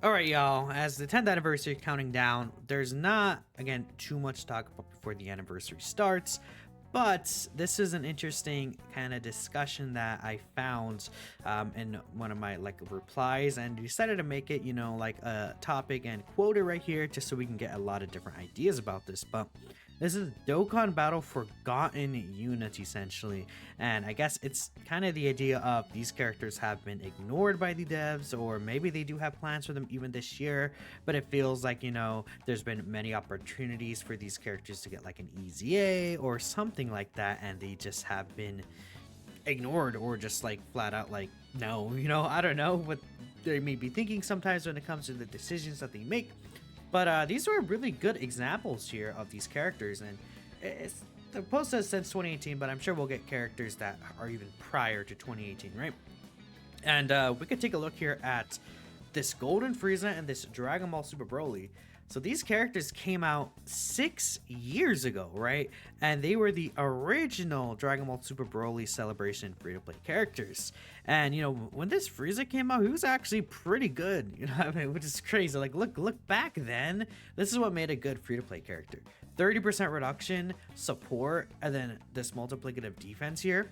Alright, y'all, as the 10th anniversary counting down, there's not, again, too much to talk about before the anniversary starts, but this is an interesting kind of discussion that I found in one of my replies, and decided to make it, like a topic and quote it right here just so we can get a lot of different ideas about this. But this is Dokkan Battle Forgotten Unit, essentially. And I guess it's kind of the idea of these characters have been ignored by the devs, or maybe they do have plans for them even this year, but it feels like, there's been many opportunities for these characters to get like an EZA or something like that, and they just have been ignored or just like flat out like, no, I don't know what they may be thinking sometimes when it comes to the decisions that they make. But these were really good examples here of these characters, and the post says since 2018, but I'm sure we'll get characters that are even prior to 2018, right? And we could take a look here at this Golden Frieza and this Dragon Ball Super Broly. So these characters came out 6 years ago, right? And they were the original Dragon Ball Super Broly Celebration free-to-play characters. And when this Frieza came out, he was actually pretty good. I mean, which is crazy. Like, look back then. This is what made a good free-to-play character: 30% reduction, support, and then this multiplicative defense here.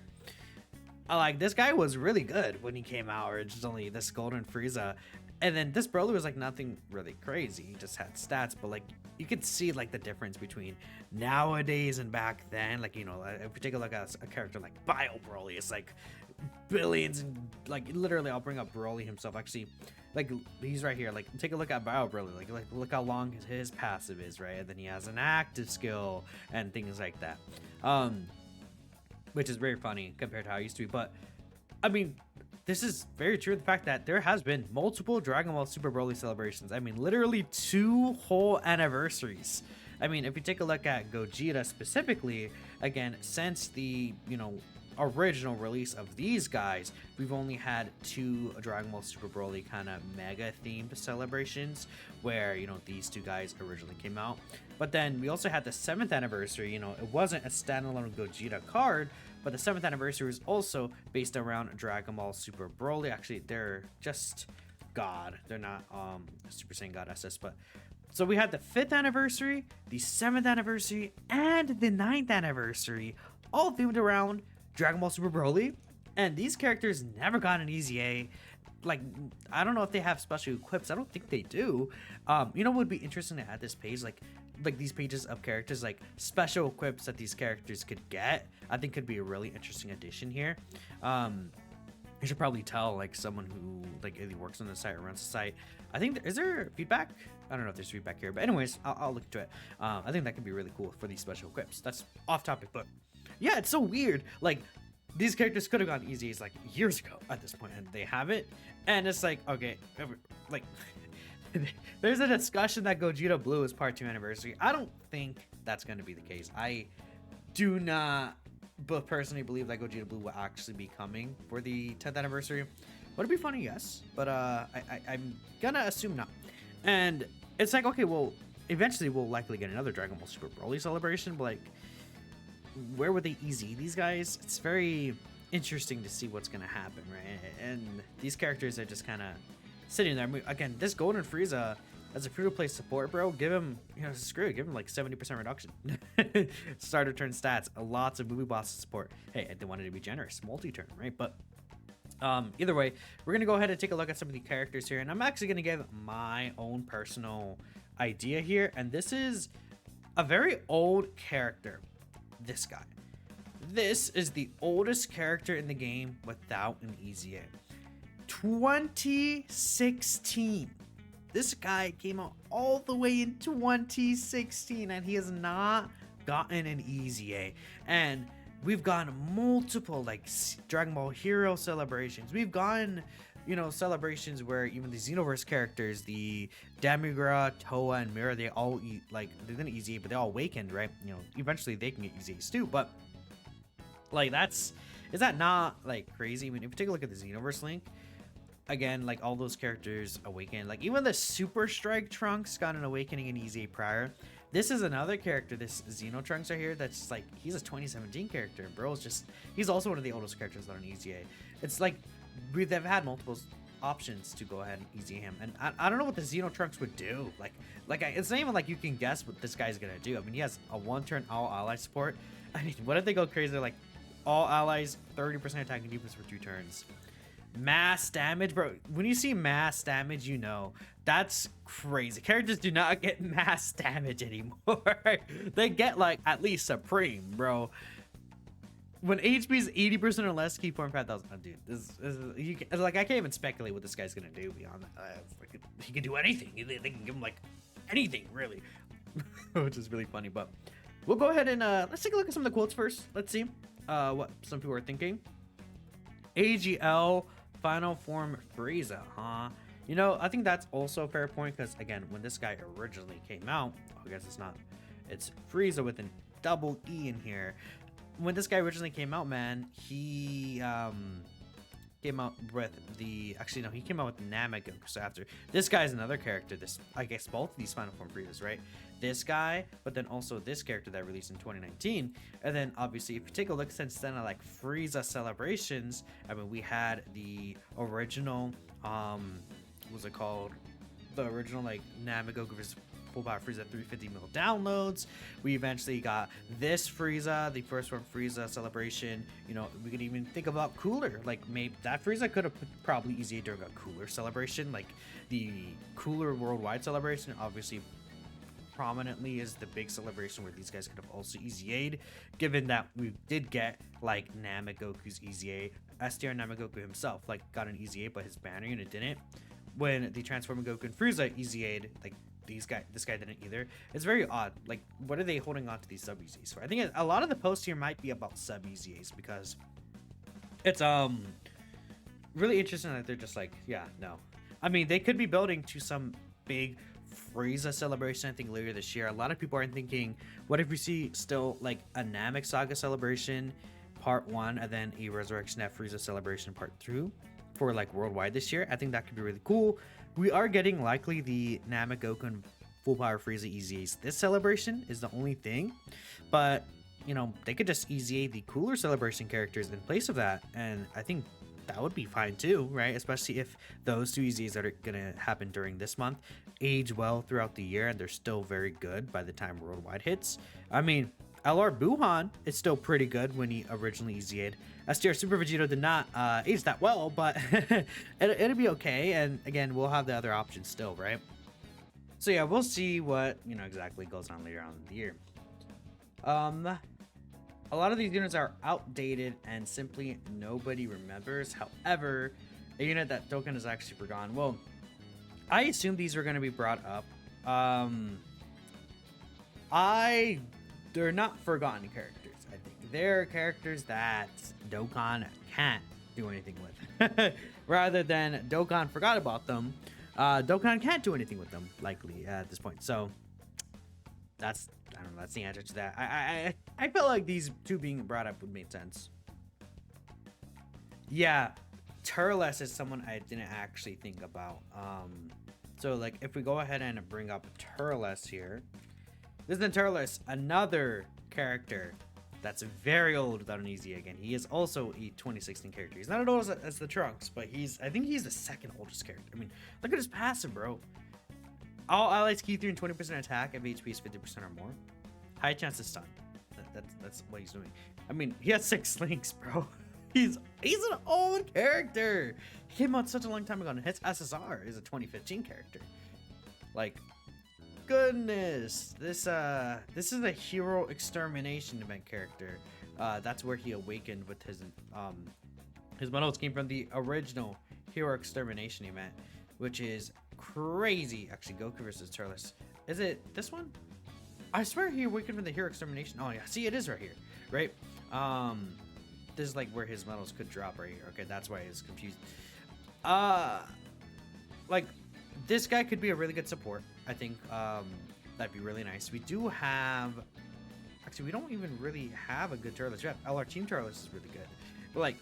Like, this guy was really good when he came out originally, this Golden Frieza. And then this Broly was like nothing really crazy. He just had stats, but like you could see like the difference between nowadays and back then. Like, if we take a look at a character like Bio Broly, it's like billions, and like literally I'll bring up Broly himself. Actually, like he's right here. Like, take a look at Bio Broly. Like look how long his passive is, right? And then he has an active skill and things like that. Which is very funny compared to how it used to be. But I mean, this is very true. The fact that there has been multiple Dragon Ball Super Broly celebrations. I mean, literally 2 whole anniversaries. I mean, if you take a look at Gogeta specifically, again, since the, original release of these guys, we've only had 2 Dragon Ball Super Broly kind of mega themed celebrations where, these 2 guys originally came out. But then we also had the 7th anniversary. It wasn't a standalone Gogeta card, but the 7th anniversary is also based around Dragon Ball Super Broly. Actually, they're just God. They're not Super Saiyan God SS, but so we had the 5th anniversary, the 7th anniversary, and the 9th anniversary, all themed around Dragon Ball Super Broly. And these characters never got an EZA. Like, I don't know if they have special equips. I don't think they do. What would be interesting to add this page, like these pages of characters, like special equips that these characters could get, I think could be a really interesting addition here. You should probably tell like someone who like either works on the site or runs the site. I think is there feedback? I don't know if there's feedback here, but anyways, I'll look into it. I think that could be really cool for these special equips. That's off topic, but yeah, it's so weird. Like, these characters could have gone easy like years ago at this point, and they haven't. And it's like, okay, like there's a discussion that Gogeta Blue is part 2 anniversary. I don't think that's going to be the case. I do not personally believe that Gogeta Blue will actually be coming for the 10th anniversary. Would it be funny? Yes, but I'm gonna assume not. And it's like, okay, well, eventually we'll likely get another Dragon Ball Super Broly celebration, but like, where would they EZ these guys? It's very interesting to see what's gonna happen, right? And these characters are just kind of sitting there. I mean, again, this Golden Frieza as a free-to-play support, bro, give him, screw it, give him like 70% reduction. Starter turn stats, lots of movie boss support. Hey, they wanted to be generous, multi-turn, right? But either way, we're gonna go ahead and take a look at some of the characters here, and I'm actually gonna give my own personal idea here. And this is a very old character. This guy. This is the oldest character in the game without an EZA. 2016. This guy came out all the way in 2016, and he has not gotten an EZA. And we've gotten multiple like Dragon Ball Hero celebrations. We've gotten, celebrations where even the Xenoverse characters, the Demigra, Toa, and Mira, they all they didn't EZA, but they all awakened, right? Eventually they can get EZAs too, but like is that not like crazy? I mean, if you take a look at the Xenoverse link, again, like all those characters awaken. Like even the Super Strike Trunks got an awakening in EZA prior. This is another character, this Xeno Trunks right here, that's like, he's a 2017 character. Bro's just, he's also one of the oldest characters on an EZA. It's like, they've had multiple options to go ahead and easy him. And I don't know what the Xeno Trunks would do. It's not even like you can guess what this guy's gonna do. I mean, he has a 1-turn all ally support. I mean, what if they go crazy? Like all allies 30% attack and defense for 2 turns. Mass damage, bro. When you see mass damage, you know that's crazy. Characters do not get mass damage anymore. They get like at least supreme, bro. When HP is 80% or less, keep 5,000. Oh, dude, I can't even speculate what this guy's gonna do beyond that. He can do anything. They can give him like anything, really, which is really funny. But we'll go ahead and let's take a look at some of the quotes first. Let's see what some people are thinking. AGL final form Frieza, huh? You know, I think that's also a fair point because again, when this guy originally came out, I guess it's not. It's Frieza with a double E in here. When this guy originally came out, man, he came out with the he came out with the Namegoku. So after this guy's another character. This, I guess, both of these final form Friezas, right? This guy, but then also this character that released in 2019. And then obviously, if you take a look since then at like Frieza celebrations, I mean, we had the original what was it called? The original like Namegoku versus Full Power Frieza 350 mil downloads. We eventually got this Frieza, the first one Frieza celebration. You know, we could even think about Cooler. Like maybe that Frieza could have probably easy during a Cooler celebration, like the Cooler worldwide celebration. Obviously, prominently is the big celebration where these guys could have also easy aid, given that we did get like Namegoku's easy aid. STR Namegoku himself like got an easy aid, but his banner unit didn't. When the Transforming Goku and Frieza easy aid, like this guy didn't either. It's very odd. Like, what are they holding on to these sub EZAs for? I think a lot of the posts here might be about sub EZAs because it's really interesting that they're just like, yeah, no. I mean, they could be building to some big Frieza celebration, I think, later this year. A lot of people are thinking, what if we see still like a Namek Saga celebration part 1 and then a Resurrection F Frieza celebration part 2 for like worldwide this year? I think that could be really cool. We are getting likely the Namegoku and Full Power Frieza EZAs. This celebration is the only thing, but you know, they could just EZA the Cooler celebration characters in place of that, and I think that would be fine too, right? Especially if those 2 EZAs that are gonna happen during this month age well throughout the year and they're still very good by the time worldwide hits. I mean, LR Buhan is still pretty good when he originally EZA'd. STR Super Vegito did not age that well, but it'll be okay. And again, we'll have the other options still, right? So yeah, we'll see what, you know, exactly goes on later on in the year. A lot of these units are outdated and simply nobody remembers. However, a unit that Dokkan has actually forgotten. Well, I assume these were going to be brought up. They're not forgotten characters. I think they're characters that Dokkan can't do anything with. Rather than Dokkan forgot about them, Dokkan can't do anything with them, likely at this point. So that's, I don't know, that's the answer to that. I felt like these 2 being brought up would make sense. Yeah, Turles is someone I didn't actually think about. So like if we go ahead and bring up Turles here, this is Turles, another character that's very old without an easy again. He is also a 2016 character. He's not as old as the Trunks, but I think he's the 2nd oldest character. I mean, look at his passive, bro. All allies key through and 20% attack if HP is 50% or more. High chance of stun. That's what he's doing. I mean, he has 6 links, bro. He's an old character. He came out such a long time ago, and his SSR is a 2015 character. Like, goodness, this is a hero extermination event character. That's where he awakened with his medals came from the original hero extermination event, which is crazy. Actually, Goku versus Turles. Is it this one? I swear he awakened from the hero extermination. Oh yeah, see, it is right here, right? This is like where his medals could drop right here. Okay, that's why he's confused. Like this guy could be a really good support. I think that'd be really nice. We do have, actually, we don't even really have a good Turles. We have LR Team Turles is really good, but like,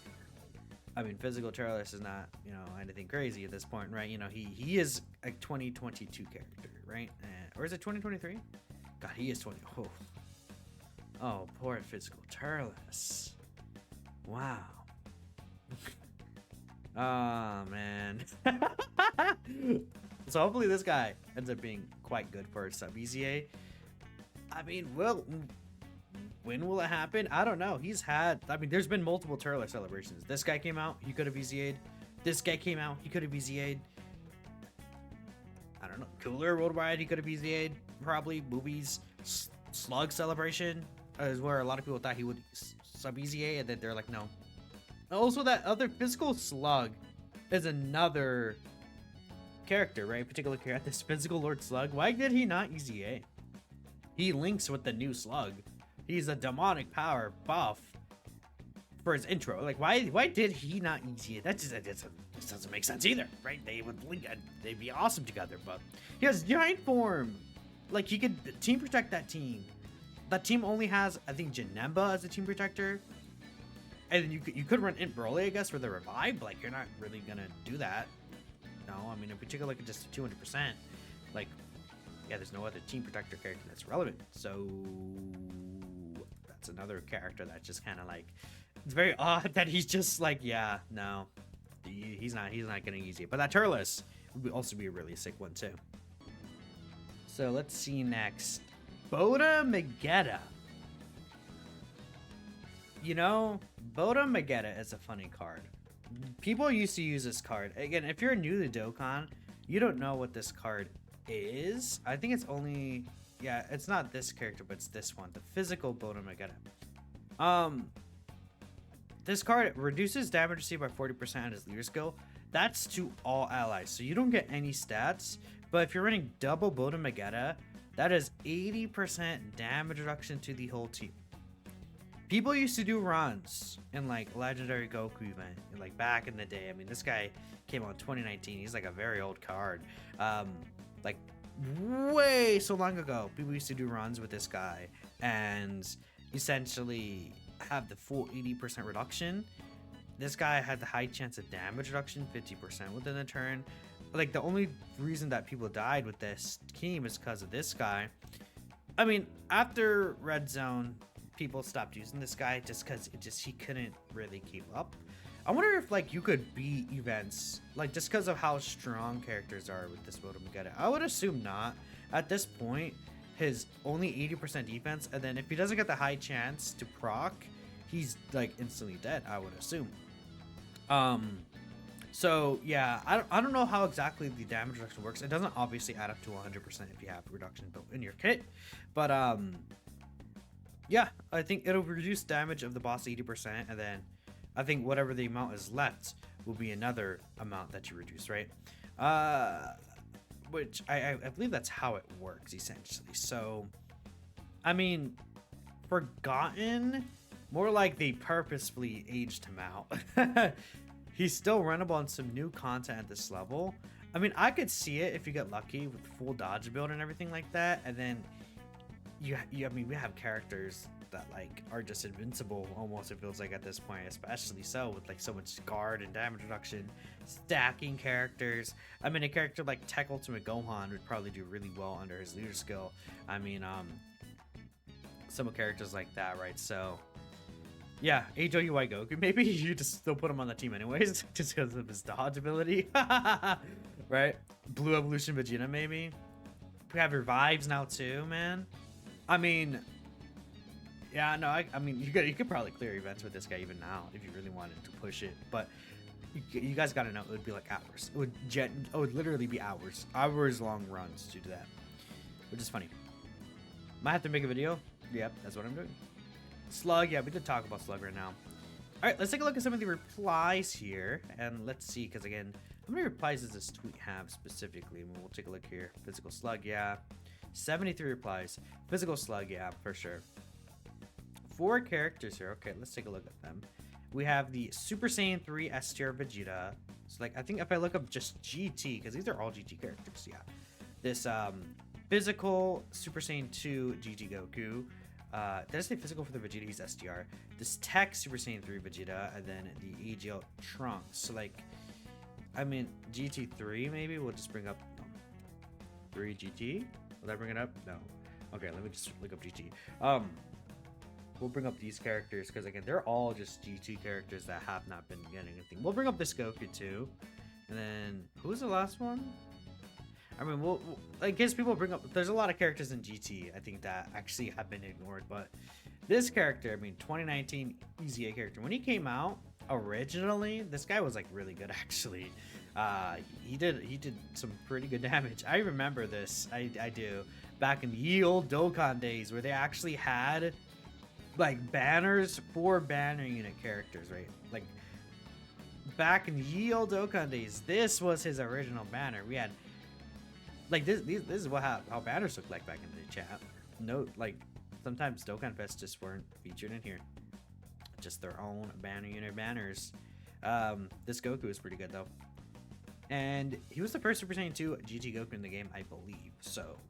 I mean, physical Turles is not, you know, anything crazy at this point, right? You know, he is a 2022 character, right? Or is it 2023? God, he is 20. Oh, poor physical Turles. Wow. Oh man. So hopefully this guy ends up being quite good for sub EZA. I mean, well, when will it happen? I don't know. I mean, there's been multiple Turler celebrations. This guy came out, he could have EZA'd. This guy came out, he could have EZA'd. I don't know. Cooler Worldwide, he could have EZA'd. Probably. Movies. Slug Celebration is where a lot of people thought he would sub EZA, and then they're like, no. Also, that other Physical Slug is another character, right? Particular character, this Physical Lord Slug. Why did he not EZA? He links with the new Slug. He's a demonic power buff for his intro. Like, why did he not EZA? That doesn't make sense either, right? They would link, they'd be awesome together, but he has giant form. Like, he could team protect that team. That team only has, I think, Janemba as a team protector. And then you could run Int Broly, I guess, for the revive. Like, you're not really gonna do that. No, I mean, if we take a look at just 200%, like, yeah, there's no other team protector character that's relevant. So that's another character that's just kind of like, it's very odd that he's just like, yeah, no, he's not gonna use it. But that Turles would also be a really sick one too. So let's see next, Boda Metta. You know, Boda Metta is a funny card. People used to use this card. Again, if you're new to Dokkan, you don't know what this card is. I think it's only, yeah, it's not this character, but it's this one, the physical Boda Metta. This card reduces damage received by 40% at his leader skill. That's to all allies, so you don't get any stats. But if you're running double Boda Metta, that is 80% damage reduction to the whole team. People used to do runs in like Legendary Goku event, like back in the day. I mean, this guy came out in 2019. He's like a very old card. Like way so long ago, people used to do runs with this guy and essentially have the full 80% reduction. This guy had the high chance of damage reduction, 50% within a turn. Like, the only reason that people died with this team is because of this guy. I mean, after Red Zone, people stopped using this guy just because he couldn't really keep up. I wonder if like you could beat events like just because of how strong characters are with this Boda Metta. I would assume not. At this point, his only 80% defense, and then if he doesn't get the high chance to proc, he's like instantly dead, I would assume. So yeah, I don't know how exactly the damage reduction works. It doesn't obviously add up to 100% if you have reduction built in your kit, but yeah, I think it'll reduce damage of the boss 80%, and then I think whatever the amount is left will be another amount that you reduce, right? Which I believe that's how it works essentially. So I mean, Forgotten, more like they purposefully aged him out. He's still runnable on some new content at this level. I mean, I could see it if you get lucky with full dodge build and everything like that, and then I mean, we have characters that like are just invincible almost, it feels like at this point, especially so with like so much guard and damage reduction, stacking characters. I mean, a character like Tech Ultimate Gohan would probably do really well under his leader skill. I mean, some characters like that, right? So yeah, HOUI Goku, maybe you just still put him on the team anyways just because of his dodge ability. Right? Blue Evolution Vegeta, maybe. We have revives now too, man. I mean, yeah, no, I mean, you could probably clear events with this guy even now if you really wanted to push it, but you guys gotta know it would be like hours. It would literally be hours long runs to do that, which is funny. Might have to make a video. Yep, that's what I'm doing. Slug, yeah, we could talk about Slug right now. All right, let's take a look at some of the replies here, and let's see, because again, how many replies does this tweet have specifically? I mean, we'll take a look here. Physical Slug, yeah. 73 replies. Physical Slug, yeah, for sure. 4 characters here. Okay, let's take a look at them. We have the Super Saiyan 3 STR Vegeta. So, like, I think if I look up just GT, because these are all GT characters, yeah. This physical Super Saiyan 2 GT Goku. Did I say physical for the Vegeta? He's STR. This Tech Super Saiyan 3 Vegeta, and then the AGL Trunks. So, like, I mean, GT3 maybe we'll just bring up 3 GT. Will that bring it up? No. Okay, let me just look up GT. we'll bring up these characters because again, they're all just GT characters that have not been getting anything. We'll bring up this Goku too, and then who's the last one? I mean, I guess people bring up. There's a lot of characters in GT I think that actually have been ignored, but this character, I mean, 2019 Easy A character, when he came out originally, this guy was like really good actually. He did some pretty good damage. I remember this. I do. Back in the ye old Dokkan days where they actually had like banners for banner unit characters, right? Like back in the ye old Dokkan days, this was his original banner. We had like this is how banners look like back in the chat. Note like sometimes Dokkan Fest just weren't featured in here. Just their own banner unit banners. This Goku is pretty good though. And he was the first Super Saiyan 2 GT Goku in the game, I believe. So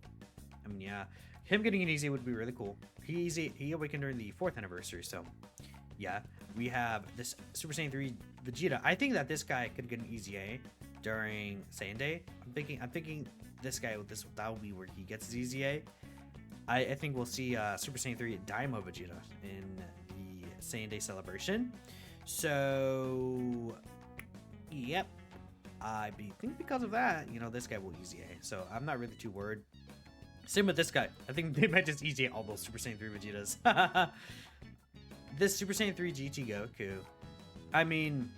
I mean, yeah, him getting an easy would be really cool. He awakened during the 4th anniversary, so yeah. We have this Super Saiyan 3 Vegeta. I think that this guy could get an easy A during Saiyan Day. I'm thinking this guy that will be where he gets his easy A. I think we'll see Super Saiyan 3 Daima Vegeta in the Saiyan Day celebration. So yep, I think because of that, you know, this guy will easy A. So I'm not really too worried. Same with this guy. I think they might just easy all those Super Saiyan 3 Vegetas. This Super Saiyan 3 GT Goku. I mean,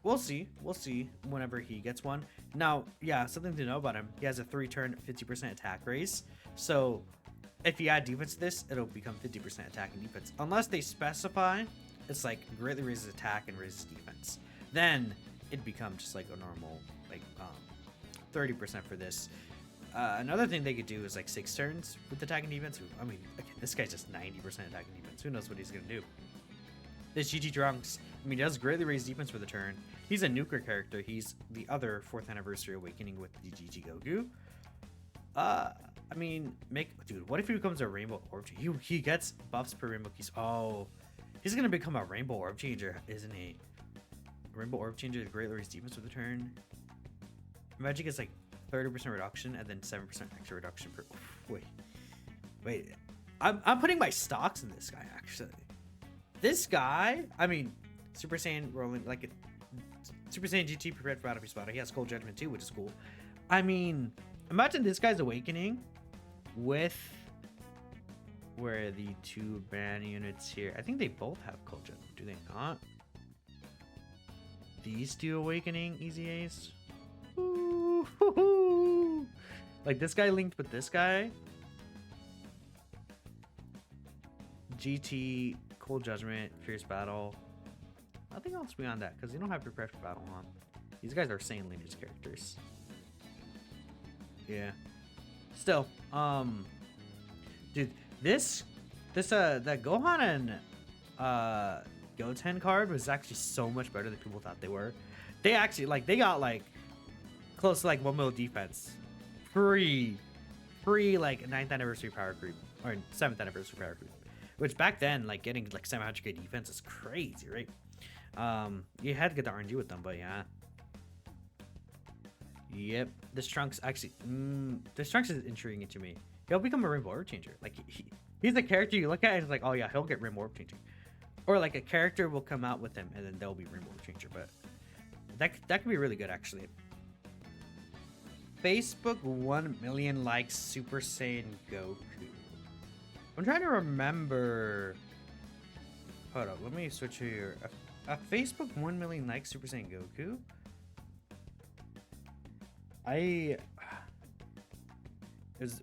we'll see. We'll see whenever he gets one. Now, yeah, something to know about him. He has a 3-turn 50% attack raise. So if you add defense to this, it'll become 50% attack and defense. Unless they specify, it's like greatly raises attack and raises defense. Then it'd become just like a normal, like 30% for this. Another thing they could do is like 6 turns with attack and defense. I mean, again, this guy's just 90% attack and defense. Who knows what he's gonna do? This GT Trunks, I mean, he does greatly raise defense for the turn. He's a nuker character. He's the other 4th anniversary awakening with the GT Goku. I mean, dude, what if he becomes a Rainbow Orb Changer? He gets buffs per Rainbow Keys. Oh, he's gonna become a Rainbow Orb Changer, isn't he? Rainbow Orb Changer, greatly raise defense for the turn. Imagine he gets like 30% reduction and then 7% extra reduction per. Wait. I'm putting my stocks in this guy actually. This guy, I mean, Super Saiyan rolling like Super Saiyan GT prepared for Battle Spotter. He has Cold Judgment too, which is cool. I mean, imagine this guy's awakening with where are the 2 ban units here? I think they both have Cold Judgment, do they not? These 2 awakening easy A's. Ooh, like this guy linked with this guy. GT, Cold Judgment, Fierce Battle. Nothing else beyond that because you don't have Prepared for Battle on. These guys are Saiyan lineage characters. Yeah. Still, dude, that Gohan and Goten card was actually so much better than people thought they were. They actually they got like close to like 1 mil defense, free like 9th anniversary power creep or 7th anniversary power creep, which back then like getting like 700k defense is crazy, right? You had to get the RNG with them, but yeah. Yep, this Trunks actually, this Trunks is intriguing to me. He'll become a Rainbow Orb Changer. Like he's a character you look at and it's like, oh yeah, he'll get Rainbow Orb Changer, or like a character will come out with him and then they'll be Rainbow Orb Changer. But that could be really good actually. Facebook 1 million likes Super Saiyan Goku. I'm trying to remember. Hold up, let me switch here. A Facebook 1 million likes Super Saiyan Goku.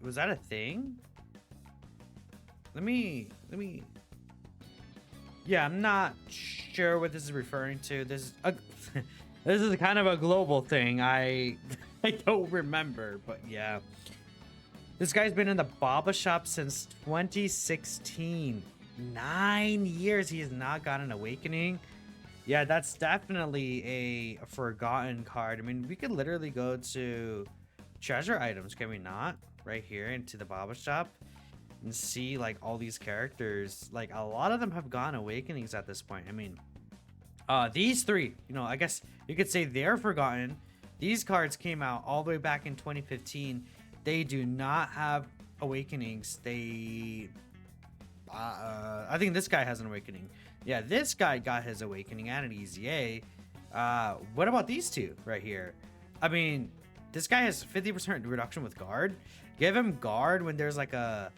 Was that a thing? Let me. Yeah, I'm not sure what this is referring to. This is kind of a global thing. I don't remember, but yeah. This guy's been in the Baba shop since 2016. 9 years he has not gotten an awakening. Yeah, that's definitely a forgotten card. I mean, we could literally go to treasure items, can we not? Right here into the Baba shop and see like all these characters. Like a lot of them have gotten awakenings at this point. I mean, these 3, you know, I guess you could say they're forgotten. These cards came out all the way back in 2015. They do not have awakenings. They I think this guy has an awakening. Yeah, this guy got his awakening and an easy A. What about these two right here? I mean, this guy has 50% reduction with guard. Give him guard when there's like a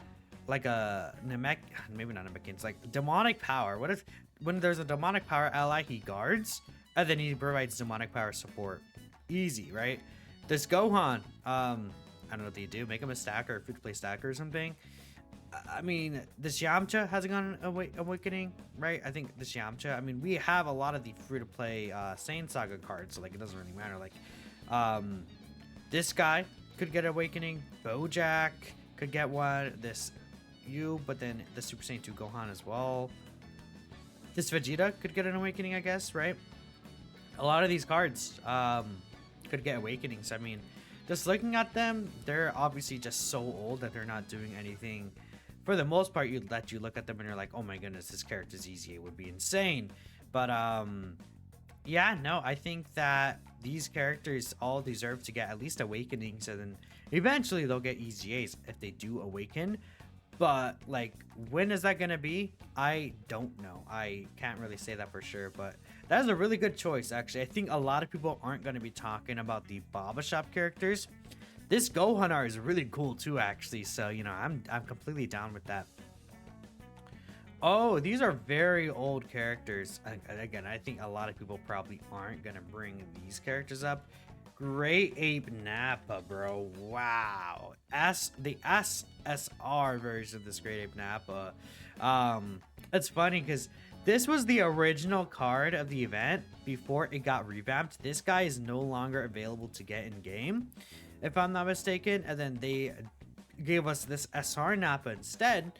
Namek, maybe not Namek, it's like demonic power. What if when there's a demonic power ally he guards and then he provides demonic power support? Easy, right? This Gohan, I don't know what they do. Make him a stacker, or free to play stacker or something. I mean, this Yamcha hasn't gotten an awakening, right? I think this Yamcha. I mean, we have a lot of the free to play Saiyan Saga cards, so like it doesn't really matter. Like, this guy could get awakening. Bojack could get one. This but then the Super Saiyan 2 Gohan as well. This Vegeta could get an awakening, I guess, right? A lot of these cards could get awakenings. I mean, just looking at them, they're obviously just so old that they're not doing anything. For the most part, you look at them and you're like, oh my goodness, this character's easy. It would be insane. But yeah, no, I think that these characters all deserve to get at least awakenings, and then eventually they'll get EZAs if they do awaken. But like, when is that gonna be? I don't know. I can't really say that for sure, but that is a really good choice, actually. I think a lot of people aren't gonna be talking about the Baba Shop characters. This Gohan art is really cool too, actually. So, you know, I'm completely down with that. Oh, these are very old characters. Again, I think a lot of people probably aren't gonna bring these characters up. Great Ape Nappa, bro. Wow. The SSR version of this Great Ape Nappa. It's funny because this was the original card of the event before it got revamped. This guy is no longer available to get in game, if I'm not mistaken. And then they gave us this SR Nappa instead.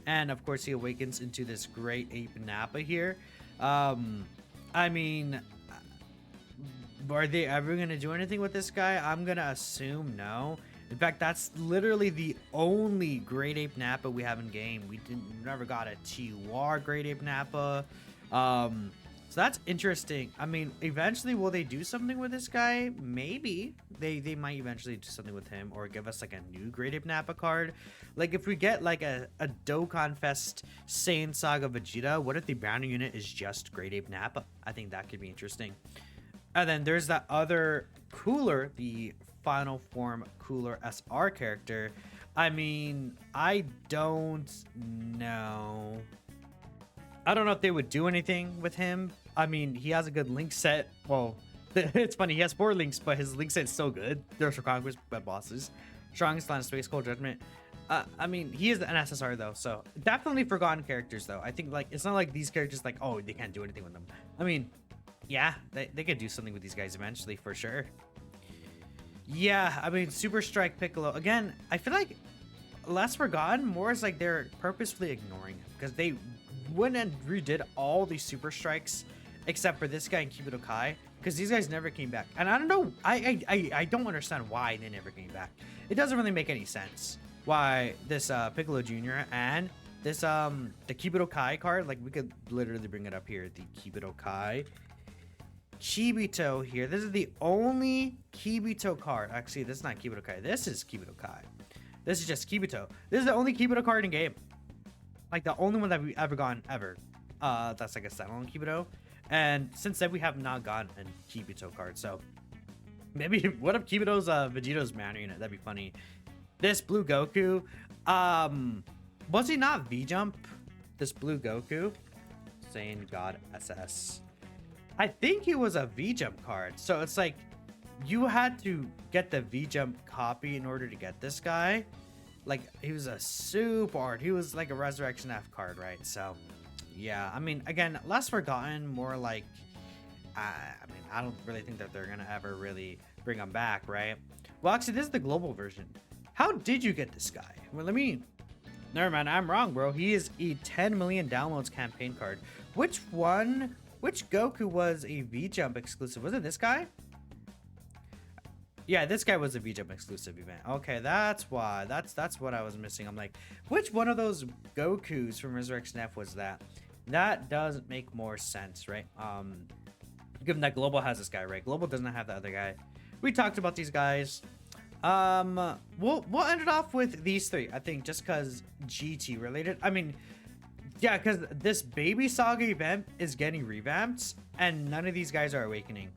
And of course, he awakens into this Great Ape Nappa here. I mean, are they ever going to do anything with this guy? I'm going to assume no. In fact, that's literally the only Great Ape Nappa we have in game. We never got a TUR Great Ape Nappa. So that's interesting. I mean, eventually, will they do something with this guy? Maybe. They might eventually do something with him or give us like a new Great Ape Nappa card. Like if we get like a Dokkan Fest Saiyan Saga Vegeta, what if the bounty unit is just Great Ape Nappa? I think that could be interesting. And then there's that other Cooler, the Final Form Cooler SR character. I mean, I don't know. I don't know if they would do anything with him. I mean, he has a good link set. Well, it's funny. He has 4 links, but his link set's so good. There's for Conquest, Bed Bosses, Strongest Land, Space Cold Judgment. I mean, he is an SSR though, so definitely forgotten characters though. I think like it's not like these characters like, oh, they can't do anything with them. I mean, yeah, they could do something with these guys eventually for sure. Yeah, I mean, Super Strike Piccolo again. I feel like less forgotten, more is like they're purposefully ignoring him because they went and redid all these Super Strikes except for this guy and Kibito Kai, because these guys never came back. And I don't know, I don't understand why they never came back. It doesn't really make any sense why this Piccolo Jr. and this the Kibito Kai card, like we could literally bring it up here, the Kibito Kai Kibito here. This is the only Kibito card. Actually, this is not Kibito Kai. This is Kibito Kai. This is just Kibito. This is the only Kibito card in game. Like the only one that we've ever gotten ever. That's like a standalone Kibito. And since then we have not gotten a Kibito card. So maybe what if Kibito's Vegeto's mana unit? That'd be funny. This Blue Goku. Was he not V-Jump? This Blue Goku. Saiyan God SS. I think he was a V-Jump card. So it's like you had to get the V-Jump copy in order to get this guy. Like he was a super art. He was like a Resurrection F card, right? So yeah, I mean, again, less forgotten, more like I mean, I don't really think that they're gonna ever really bring him back, right? Well, actually, this is the global version. How did you get this guy? Well, never mind, I'm wrong, bro. He is a 10 million downloads campaign card. Which Goku was a V-Jump exclusive? Was it this guy? Yeah, this guy was a V-Jump exclusive event. Okay, that's why. That's what I was missing. I'm like, which one of those Gokus from Resurrection F was that? That does make more sense, right? Given that Global has this guy, right? Global doesn't have the other guy. We talked about these guys. We'll end it off with these 3, I think, just because GT related. I mean, Yeah, because this Baby Saga event is getting revamped, and none of these guys are awakening.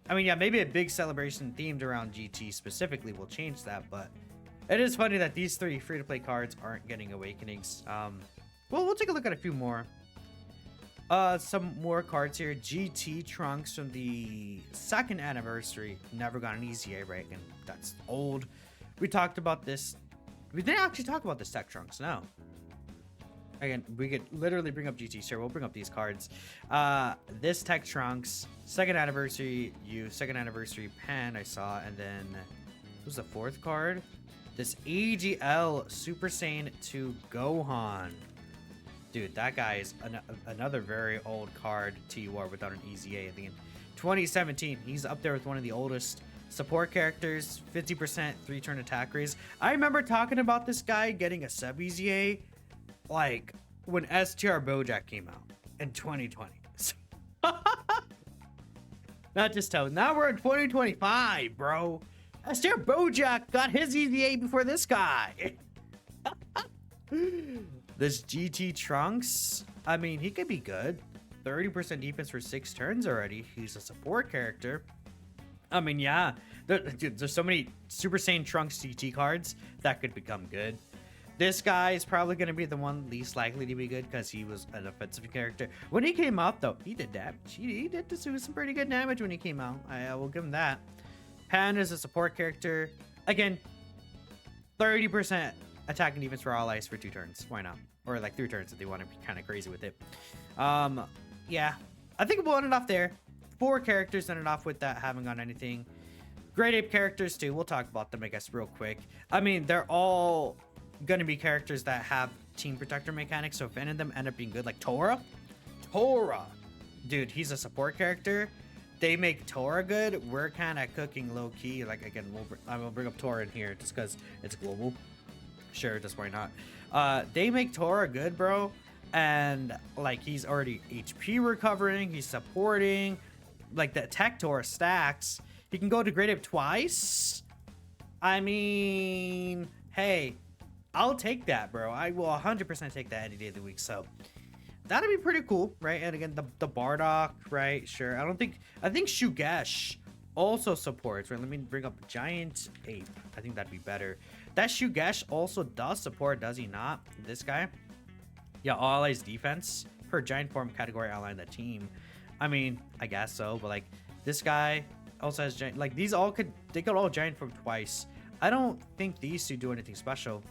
I mean, yeah, maybe a big celebration themed around GT specifically will change that, but it is funny that these 3 free-to-play cards aren't getting awakenings. Well, we'll take a look at a few more. Some more cards here. GT Trunks from the 2nd anniversary. Never got an EZA rank, and that's old. We talked about this. We didn't actually talk about this Tech Trunks, no. Again, we could literally bring up GT. Sure, we'll bring up these cards. This Tech Trunks, 2nd anniversary, 2nd anniversary Pan I saw, and then what was the 4th card? This AGL Super Saiyan 2 Gohan. Dude, that guy is another very old card TUR without an EZA. I think in 2017, he's up there with one of the oldest support characters, 50% 3-turn attack raise. I remember talking about this guy getting a sub EZA like when STR Bojack came out in 2020. Not just tell. Now we're in 2025, bro. STR Bojack got his EZA before this guy. This GT Trunks, I mean, he could be good. 30% defense for 6 turns already. He's a support character. I mean, yeah. Dude, there's so many Super Saiyan Trunks GT cards that could become good. This guy is probably going to be the one least likely to be good because he was an offensive character. When he came out, though, he did damage. He did do some pretty good damage when he came out. I will give him that. Pan is a support character. Again, 30% attack and defense for all ice for 2 turns. Why not? Or like 3 turns if they want to be kind of crazy with it. Yeah, I think we'll end it off there. 4 characters ended off with that. Haven't got anything. Great Ape characters too. We'll talk about them, I guess, real quick. I mean, they're all going to be characters that have team protector mechanics. So if any of them end up being good, like Tora, dude, he's a support character. They make Tora good. We're kind of cooking low key. Like again, I'm gonna bring up Tora in here just because it's global. Sure, just why not? They make Tora good, bro. And like he's already HP recovering. He's supporting. Like the Tech Tora stacks. He can go to Great Ape twice. I mean, hey, I'll take that, bro. I will 100% take that any day of the week. So that'd be pretty cool, right? And again, the Bardock, right? Sure. I think Shugesh also supports, right? Let me bring up Giant Ape. I think that'd be better. That Shugesh also does support, does he not? This guy? Yeah, all allies defense per giant form category ally in the team. I mean, I guess so, but like this guy also has giant, like these all they could all giant form twice. I don't think these two do anything special.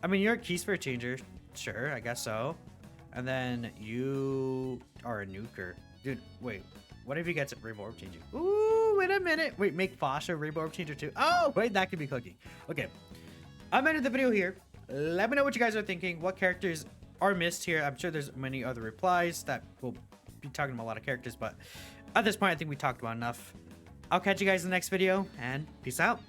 I mean, you're a Keysphere changer. Sure, I guess so. And then you are a nuker. Dude, wait. What if he gets a Rainbow Orb Changer? Ooh, wait a minute. Wait, make Fasha Rainbow Orb Changer too. Oh, wait, that could be cooking. Okay. I'm ending the video here. Let me know what you guys are thinking. What characters are missed here? I'm sure there's many other replies that we'll be talking about a lot of characters, but at this point, I think we talked about enough. I'll catch you guys in the next video, and peace out.